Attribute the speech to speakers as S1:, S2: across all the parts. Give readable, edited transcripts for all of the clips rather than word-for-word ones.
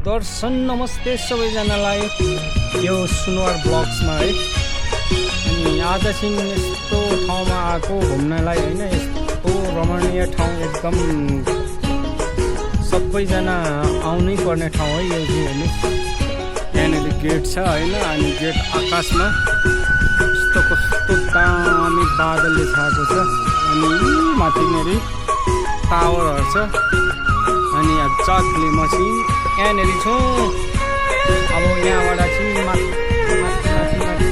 S1: दर्शन नमस्ते सबैजनालाई यो सुनवार ब्लग्समा है। अनि आज चाहिँ यस्तो ठाउँमा आएको घुम्नलाई हैन, यस्तो रमणीय ठाउँ एकदम सबैजना आउनै पर्ने ठाउँ है यो चाहिँ हेर्नुस्। यहाँनिर गेट छ हैन, अनि गेट आकाशमा यस्तो कस्तो दामी बादलले छाएको छ। अनि माथिनेरि टावरहरू छ। अनि एक्ज्याक्टली म चाहिँ यहाँनिर छु। अब यहाँबाट चाहिँ माथि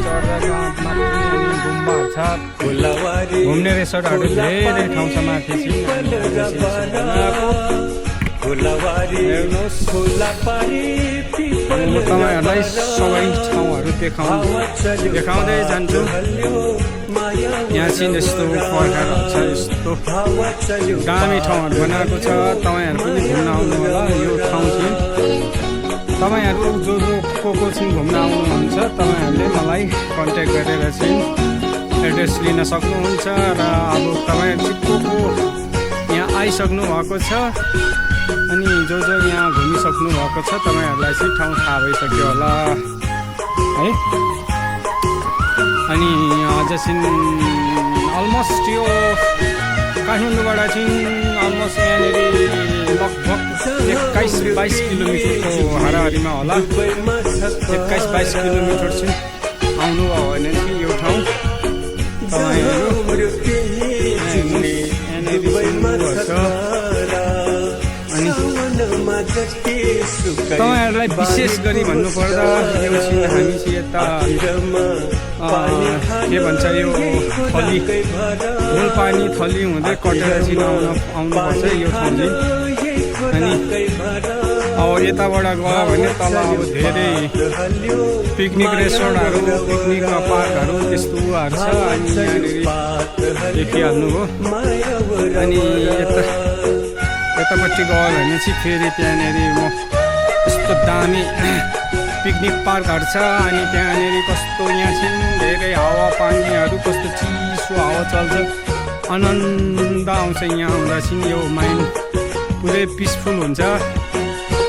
S1: चढ्दा गुम्बाहरू छ, घुम्ने रिसोर्टहरू धेरै ठाउँ छ माथि चाहिँ। म तपाईँहरूलाई सबै ठाउँहरू देखाउँदै जान्छु। यहाँ चाहिँ यस्तो पर्खाहरू छ, यस्तो दामी ठाउँहरू बनाएको छ। तपाईँहरू पनि घुम्न आउनु होला। यो ठाउँ चाहिँ तपाईँहरू जो को चाहिँ घुम्न आउनुहुन्छ तपाईँहरूले मलाई कन्ट्याक्ट गरेर चाहिँ एड्रेस लिन सक्नुहुन्छ। र अब तपाईँहरू चाहिँ को यहाँ आइसक्नु भएको छ अनि जो यहाँ घुमिसक्नु भएको छ तपाईँहरूलाई चाहिँ ठाउँ थाहा भइसक्यो होला है। अनि अझ चाहिँ अलमोस्ट यो काठमाडौँबाट चाहिँ अलमोस्ट यहाँनिर लगभग 21-22 किलोमिटरको हाराहारीमा होला। 21-22 किलोमिटर चाहिँ आउनुभयो भने चाहिँ यो ठाउँ तपाईँहरू तपाईँहरूलाई विशेष गरी भन्नुपर्दा यो चाहिँ हामी चाहिँ यता के भन्छ यो थली पानी थली हुँदै कटेर चाहिँ आउनुपर्छ यो ठाउँ चाहिँ। अनि अब यताबाट गयो भने तल अब धेरै पिकनिक रेस्टुरेन्टहरू, पिकनिक पार्कहरू त्यस्तो उयोहरू छ। अनि यहाँनिर देखिहाल्नु हो। अनि यतापट्टि गयो भने चाहिँ फेरि त्यहाँनिर म यस्तो दामी पिकनिक पार्कहरू छ। अनि त्यहाँनिर कस्तो यहाँ चाहिँ धेरै हावा पानीहरू, कस्तो चिसो हावा चल्छ, आनन्द आउँछ यहाँ आउँदा चाहिँ। यो माइन्ड पुरै पिसफुल हुन्छ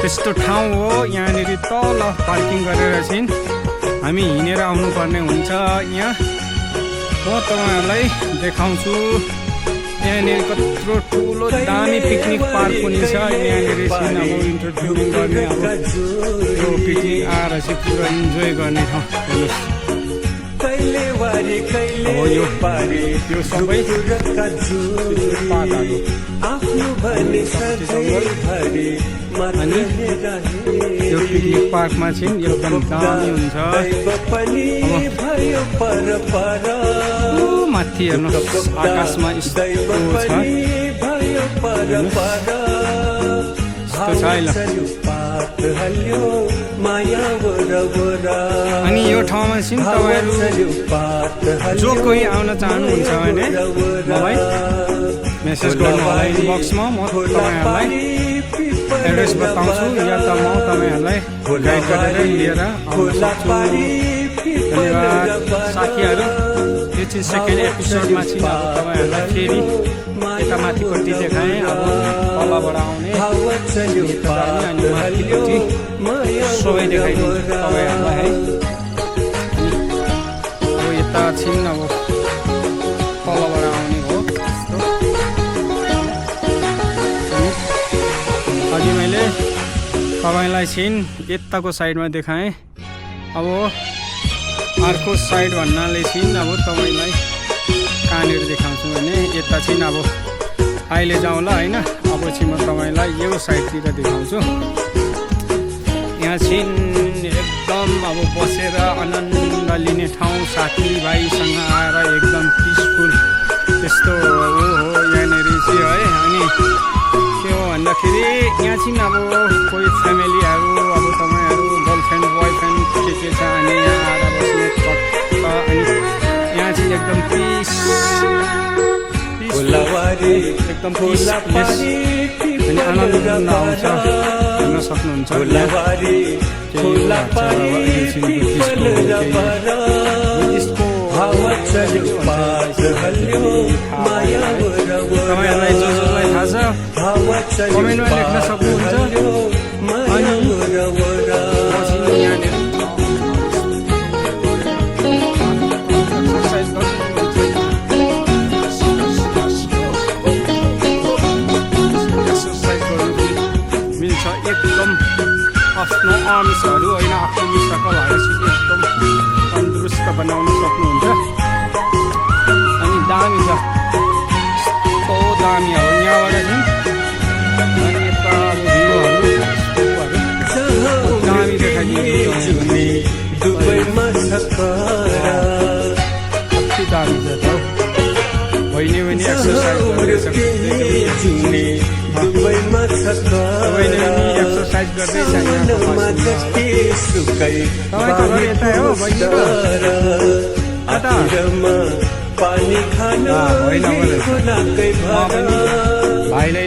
S1: त्यस्तो ठाउँ हो। यहाँनिर तल पार्किङ गरेर चाहिँ हामी हिँडेर आउनुपर्ने हुन्छ। यहाँ म तपाईँहरूलाई देखाउँछु। यहाँनिर कत्रो ठुलो दामी पिकनिक पार्क पनि छ। यहाँनिर चाहिँ अब इन्टरटेनमेन्ट गर्ने, अब यो पिकनिक आएर चाहिँ पुरा इन्जोय गर्ने ठाउँ हेर्नुहोस्। अब यो सबै पार्कहरू अनि यो पिकनिक पार्कमा चाहिँ एकदम दामी हुन्छ। माथि हेर्नुहोस् आकाशमा यस्तो छ अनि यो ठाउँमा चाहिँ तपाईँहरू जो कोही आउन चाहनुहुन्छ भने मलाई मेसेज गर्नु होला इनबक्समा। म तपाईँहरूलाई एड्रेस बताउँछु या त म तपाईँहरूलाई गाइड गरेर लिएर आउन सक्छु। धन्यवाद साथीहरू। यो चाहिँ सेकेन्ड एपिसोडमा चाहिँ अब तपाईँहरूलाई फेरि यता माथिपट्टि देखाएँ। अब तलबाट आउने अनि माथिपट्टि सबै देखाइदिन्छु तपाईँहरूलाई है। अब यता चाहिँ अब तलबाट आउने हो। अघि मैले तपाईँलाई चाहिँ यताको साइडमा देखाएँ। अब अर्को साइड भन्नाले चाहिँ अब तपाईँलाई कहाँनिर देखाउँछु भने यता चाहिँ अब अहिले जाउँला होइन। अब चाहिँ म तपाईँलाई यो साइडतिर देखाउँछु। यहाँ चाहिँ एकदम अब बसेर आनन्द लिने ठाउँ, साथीभाइसँग आएर एकदम पिसफुल त्यस्तो हो यहाँनिर चाहिँ है। अनि के हो भन्दाखेरि यहाँ चाहिँ अब कोही फ्यामिलीहरू, अब तपाईँहरू गर्लफ्रेन्ड बोयफ्रेन्ड के छ अनि यहाँ आएर बस्ने चट्ट। अनि यहाँ चाहिँ एकदम एकदम अनि आनन्द आउँछ, हेर्न सक्नुहुन्छ। तपाईँहरूलाई जसलाई थाहा छ कमेन्टमा लेख्न सक्नुहुन्छ। अनि एकदम आफ्नो आमिषहरू होइन आफ्नो मित्रकलहरू चाहिँ एकदम तन्दुरुस्त बनाउन सक्नुहुन्छ अनि दामी छ कस्तो दामी अब यहाँबाट चाहिँ अनि यता अब भ्यूहरू दामी देखाइदिएको कति दामी छ त बहिनी एक्सर्साइज गर्दैछ
S2: पानी खाना
S1: भाइलाई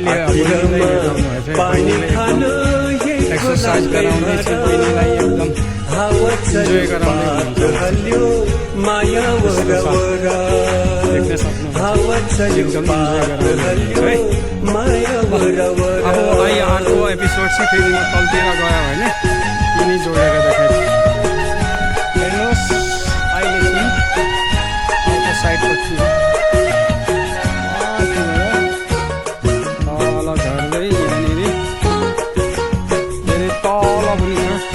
S1: एक्सर्साइज गराउँदैछ बहिनीलाई एकदम इन्जोय गराउँदै
S2: माया
S1: देख्न सक्नुहुन्छ एकदम इन्जोय गराउँदै है अब अहिले अर्को एपिसोड चाहिँ फेरि म तलतिर गयो भने यिनी जोडेर देखाएँ हेर्नुहोस् अहिले चाहिँ अर्को साइडपट्टि तल झर्दै यहाँनिर धेरै तल पनि छ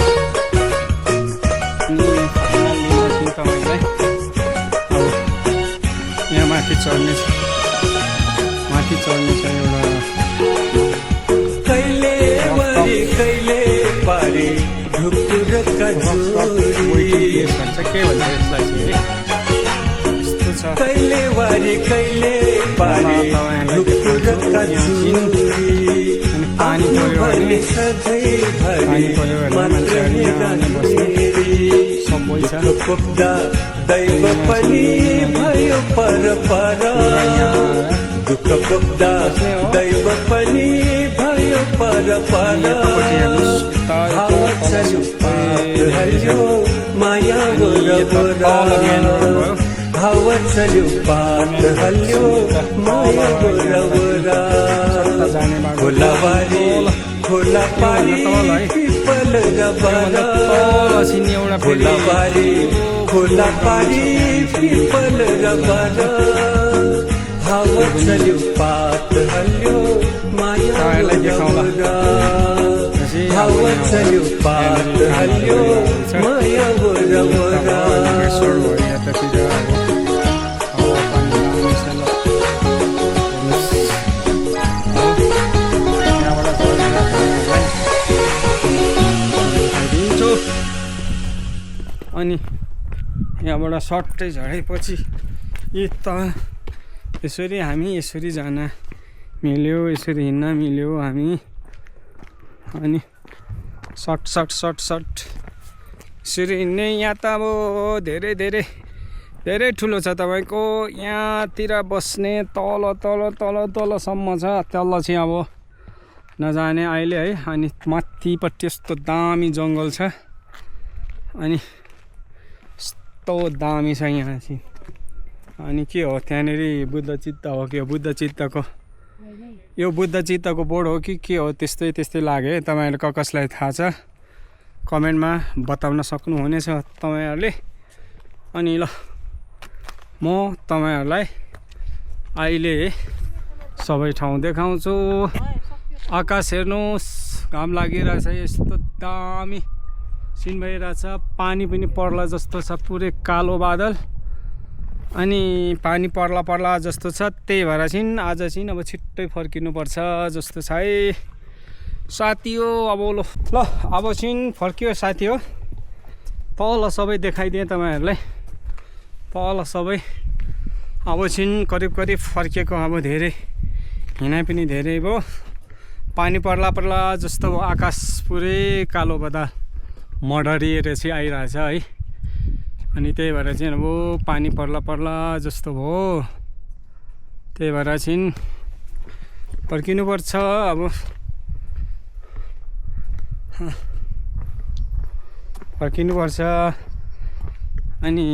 S1: अनि फाइनली तपाईँलाई अब यहाँ माथि चढ्ने छ एउटा
S2: कैले पारे ढुकुरका झोरी
S1: भन्छ के भन्छ यसलाई चाहिँ यस्तो छ
S2: कैले पारे ढुकुरका झोरी
S1: अनि पानी पऱ्यो भने मान्छेहरू यहाँ बस्ने सबै छ
S2: पुग्दा दैव पनि भयो पर दुःख पुग्दा दैव पनि भयो पर माया हावा चल्यो पात हल्यो माया खोला पारी पिपल खोला पारी पिपल हावा चल्यो पात हल्यो माया हावा चल्यो पात हल्यो माया
S1: अनि यहाँबाट सट्टै झरेपछि यसरी हामी यसरी जान मिल्यो यसरी हिँड्न मिल्यो हामी अनि सट यसरी हिँड्ने यहाँ त अब धेरै ठुलो छ तपाईँको यहाँतिर बस्ने तलसम्म छ तल चाहिँ अब नजाने अहिले है अनि माथिपट्टि यस्तो दामी जङ्गल छ अनि यस्तो दामी छ यहाँ चाहिँ अनि के हो त्यहाँनिर बुद्ध चित्त हो कि यो बुद्ध चित्तको बोर्ड हो कि के हो त्यस्तै लाग्यो है तपाईँहरू कसलाई थाहा छ कमेन्टमा बताउन सक्नुहुनेछ तपाईँहरूले अनि ल म तपाईँहरूलाई अहिले सबै ठाउँ देखाउँछु आकाश हेर्नुहोस् घाम लागिरहेछ यस्तो दामी सिन भइरहेछ पानी पनि पर्ला जस्तो छ पुरै कालो बादल अनि पानी पर्ला जस्तो छ त्यही भएर चाहिँ आज चाहिँ अब छिट्टै फर्किनुपर्छ जस्तो छ है साथी हो अब ल अब चाहिँ फर्कियो साथी हो तल सबै देखाइदिएँ तपाईँहरूलाई तल सबै अब चाहिँ करिब फर्किएको अब धेरै हिँडाइ पनि धेरै भयो पानी पर्ला जस्तो भयो आकाश पुरै कालो बादल मडरिएर चाहिँ आइरहेछ है अनि त्यही भएर चाहिँ अब पानी पर्ला जस्तो भयो त्यही भएर चाहिँ फर्किनुपर्छ अब फर्किनुपर्छ अनि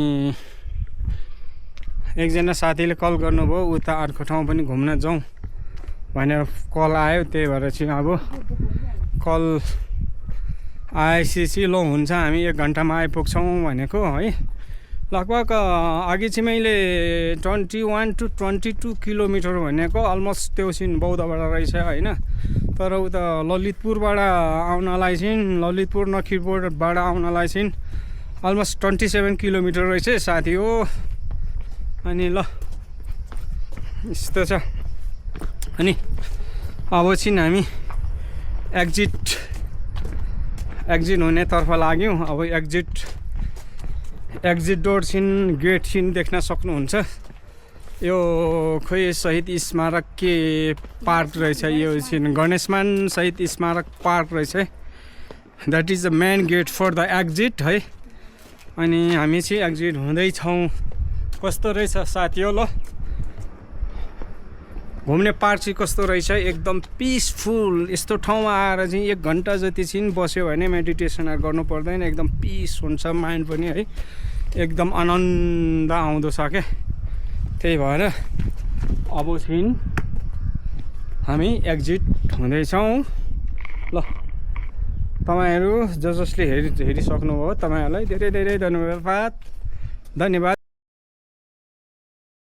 S1: एकजना साथीले कल गर्नुभयो उता अर्को ठाउँ पनि घुम्न जाउँ भनेर कल आयो त्यही भएर चाहिँ अब कल आइसिसी लो हुन्छ हामी 1 घन्टामा आइपुग्छौँ भनेको है। लगभग अघि चाहिँ मैले 21 to 22 किलोमिटर भनेको अलमोस्ट त्यो सिन बौद्धबाट रहेछ होइन। तर उता ललितपुरबाट आउनलाई चाहिँ ललितपुर नखिरपुरबाट आउनलाई चाहिँ अलमोस्ट 27 किलोमिटर रहेछ साथी हो। अनि ल यस्तो छ। अनि अब चाहिँ हामी एक्जिट हुनेतर्फ लाग्यौँ। अब एक्जिट डोर छिन् गेट छिन् देख्न सक्नुहुन्छ। यो खोइ शहीद स्मारक के पार्क रहेछ। यो छिन् गणेशमान शहीद स्मारक पार्क रहेछ। That is the main gate for the exit है। अनि हामी चाहिँ एक्जिट हुँदैछौँ। कस्तो रहेछ साथी हो ल घुम्ने पार्क चाहिँ कस्तो रहेछ एकदम पिसफुल। यस्तो ठाउँमा आएर चाहिँ 1 घन्टा जति चाहिँ बस्यो भने मेडिटेसनहरू गर्नु पर्दैन। एकदम पिस हुन्छ माइन्ड पनि है। एकदम आनन्द आउँदो छ क्या। त्यही भएर अब चाहिँ हामी एक्जिट हुँदैछौँ ल। तपाईँहरू जसले हेरिसक्नुभयो तपाईँहरूलाई धेरै धेरै धन्यवाद।